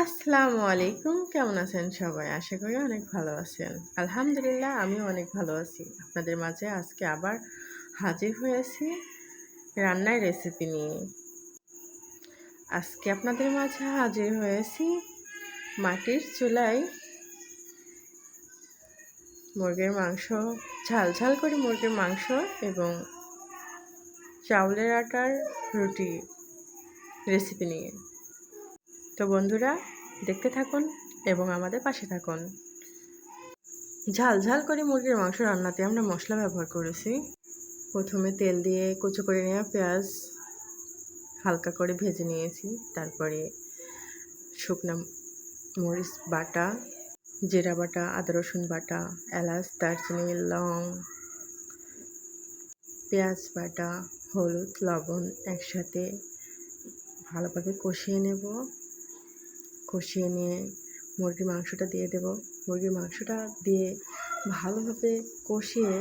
আসসালামু আলাইকুম। কেমন আছেন সবাই? আশা করি অনেক ভালো আছেন। আলহামদুলিল্লাহ আমিও অনেক ভালো আছি। আপনাদের মাঝে আজকে আবার হাজির হয়েছি রান্নার রেসিপি নিয়ে। আজকে আপনাদের মাঝে হাজির হয়েছি মাটির চুলায় মুরগির মাংস, ঝাল ঝাল করে মুরগির মাংস এবং চাউলের আটার রুটি রেসিপি নিয়ে। তো বন্ধুরা দেখতে থাকুন এবং আমাদের পাশে থাকুন। ঝাল ঝাল করে মুরগির মাংস রান্নাতে আমরা মশলা ব্যবহার করেছি। প্রথমে তেল দিয়ে কুচো করে নেওয়া পেঁয়াজ হালকা করে ভেজে নিয়েছি। তারপরে শুকনো মরিচ বাটা, জিরা বাটা, আদা রসুন বাটা, এলাচ, দারচিনি, লং, পেঁয়াজ বাটা, হলুদ, লবণ একসাথে ভালোভাবে কষিয়ে নেব। কষিয়ে নিয়ে মুরগির মাংসটা দিয়ে দেব। মুরগির মাংসটা দিয়ে ভালোভাবে কষিয়ে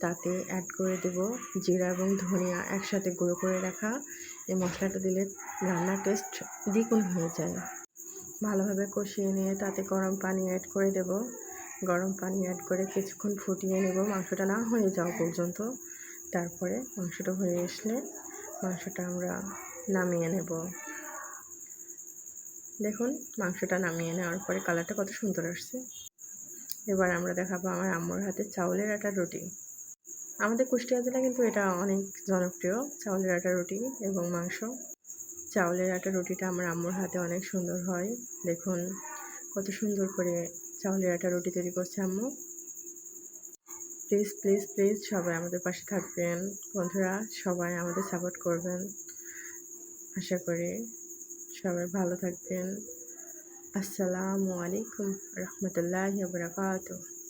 তাতে অ্যাড করে দেব জিরা এবং ধনিয়া একসাথে গুঁড়ো করে রাখা। এই মশলাটা দিলে রান্নার টেস্ট দ্বিগুণ হয়ে যায়। ভালোভাবে কষিয়ে নিয়ে তাতে গরম পানি অ্যাড করে দেব। গরম পানি অ্যাড করে কিছুক্ষণ ফুটিয়ে নেব মাংসটা না হয়ে যাওয়া পর্যন্ত। তারপরে মাংসটা হয়ে আসলে মাংসটা আমরা নামিয়ে নেব। দেখুন মাংসটা নামিয়ে নেওয়ার পরে কালারটা কত সুন্দর আসছে। এবার আমরা দেখাবো আমার আম্মুর হাতে চাউলের আটার রুটি। আমাদের কুষ্টিয়া জেলায় কিন্তু এটা অনেক জনপ্রিয়, চাউলের আটার রুটি এবং মাংস। চাউলের আটার রুটিটা আমার আম্মুর হাতে অনেক সুন্দর হয়। দেখুন কত সুন্দর করে চাউলের আটার রুটি তৈরি করছে আম্মু। প্লিজ প্লিজ প্লিজ সবাই আমাদের পাশে থাকবেন। বন্ধুরা সবাই আমাদের সাপোর্ট করবেন। আশা করি সবাই ভালো থাকবেন। আসসালামু আলাইকুম রহমতুল্লাহি ওয়া বারাকাতুহু।